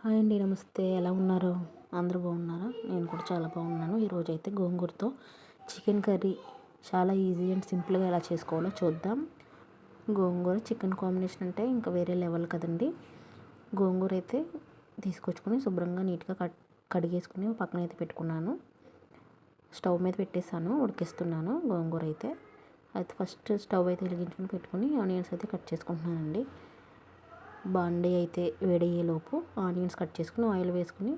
Hi అండి, నమస్తే. ఎలా ఉన్నారు? అందరూ బాగున్నారా? నేను కూడా చాలా బాగున్నాను. ఈరోజు అయితే గోంగూరతో చికెన్ కర్రీ చాలా ఈజీ అండ్ సింపుల్గా ఎలా చేసుకోవాలో చూద్దాం. గోంగూర చికెన్ కాంబినేషన్ అంటే ఇంకా వేరే లెవెల్ కదండి. గోంగూర అయితే తీసుకొచ్చుకొని శుభ్రంగా నీట్గా కడిగేసుకుని పక్కన అయితే పెట్టుకున్నాను. స్టవ్ మీద పెట్టేసాను, ఉడికిస్తున్నాను. గోంగూర అయితే ఫస్ట్ స్టవ్ అయితే వెలిగించుకొని పెట్టుకుని ఆనియన్స్ అయితే కట్ చేసుకుంటున్నానండి. బాండీ అయితే వేడయ్యేలోపు ఆనియన్స్ కట్ చేసుకుని ఆయిల్ వేసుకుని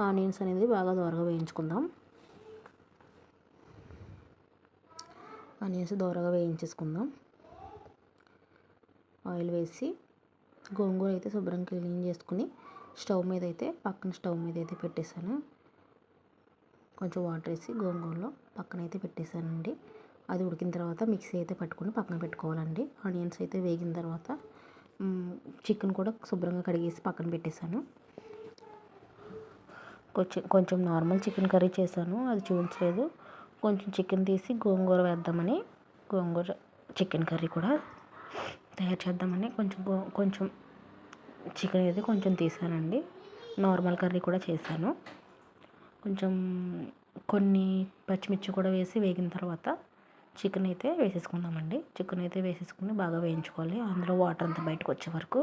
ఆనియన్స్ అనేది బాగా దోరగా వేయించుకుందాం. ఆనియన్స్ దోరగా వేయించేసుకుందాం. ఆయిల్ వేసి గోంగూర అయితే శుభ్రంగా క్లీన్ చేసుకుని స్టవ్ మీద అయితే పెట్టేశాను. కొంచెం వాటర్ వేసి గోంగూరలో పక్కన అయితే పెట్టేశానండి. అది ఉడికిన తర్వాత మిక్సీ అయితే పట్టుకుని పక్కన పెట్టుకోవాలండి. ఆనియన్స్ అయితే వేగిన తర్వాత చికెన్ కూడా శుభ్రంగా కడిగేసి పక్కన పెట్టేశాను. కొంచెం నార్మల్ చికెన్ కర్రీ చేశాను, అది చూపించలేదు. కొంచెం చికెన్ తీసి గోంగూర వేద్దామని గోంగూర చికెన్ కర్రీ కూడా తయారు చేద్దామని కొంచెం చికెన్ అయితే కొంచెం తీసానండి. నార్మల్ కర్రీ కూడా చేశాను. కొన్ని పచ్చిమిర్చి కూడా వేసి వేగిన తర్వాత చికెన్ అయితే వేసేసుకుందామండి. చికెన్ అయితే వేసేసుకుని బాగా వేయించుకోవాలి. అందులో వాటర్ అంతా బయటకు వచ్చే వరకు.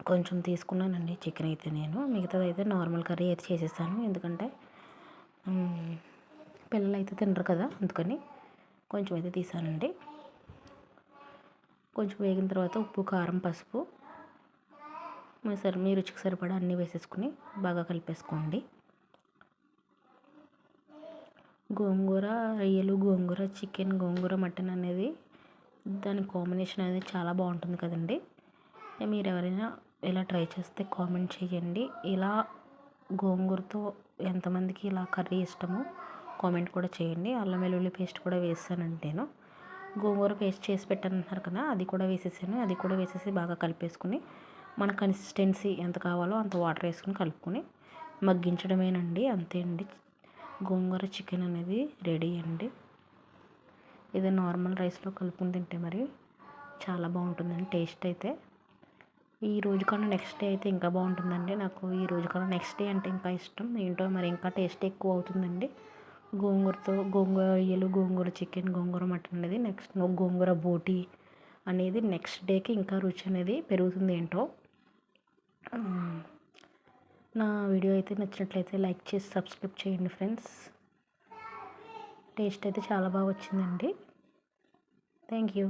కొంచెం తీసుకున్నానండి చికెన్ అయితే నేను. మిగతాది అయితే నార్మల్ కర్రీ అయితే చేసేసాను. ఎందుకంటే పిల్లలు అయితే తినరు కదా, అందుకని కొంచెం అయితే తీసానండి. కొంచెం వేగిన తర్వాత ఉప్పు, కారం, పసుపు మీ రుచికి సరిపడా అన్నీ వేసేసుకుని బాగా కలిపేసుకోండి. గోంగూర రొయ్యలు, గోంగూర చికెన్, గోంగూర మటన్ అనేది దాని కాంబినేషన్ అనేది చాలా బాగుంటుంది కదండి. మీరు ఎవరైనా ఇలా ట్రై చేస్తే కామెంట్ చేయండి. ఇలా గోంగూరతో ఎంతమందికి ఇలా కర్రీ ఇష్టమో కామెంట్ కూడా చేయండి. అల్లం వెల్లుల్లి పేస్ట్ కూడా వేసానండి నేను. గోంగూర పేస్ట్ చేసి పెట్టాను అంటున్నారు కదా, అది కూడా వేసేసాను. అది కూడా వేసేసి బాగా కలిపేసుకుని మన కన్సిస్టెన్సీ ఎంత కావాలో అంత వాటర్ వేసుకుని కలుపుకొని మగ్గించడమేనండి. అంతే అండి, గోంగూర చికెన్ అనేది రెడీ అండి. ఇది నార్మల్ రైస్లో కలుపుకొని తింటే మరి చాలా బాగుంటుందండి టేస్ట్ అయితే. ఈ రోజు కన్నా నెక్స్ట్ డే అయితే ఇంకా బాగుంటుందండి. నాకు ఈ రోజు కన్నా నెక్స్ట్ డే అంటే ఇంకా ఇష్టం. ఏంటో మరి ఇంకా టేస్ట్ ఎక్కువ అవుతుందండి. గోంగూర రొయ్యలు, గోంగూర చికెన్, గోంగూర మటన్ అనేది గోంగూర బోటి అనేది నెక్స్ట్ డేకి ఇంకా రుచి అనేది పెరుగుతుంది. ఏంటో నా వీడియో అయితే నచ్చినట్లయితే లైక్ చేసి సబ్స్క్రైబ్ చేయండి ఫ్రెండ్స్. టేస్ట్ అయితే చాలా బాగా వచ్చిందండి. Thank you.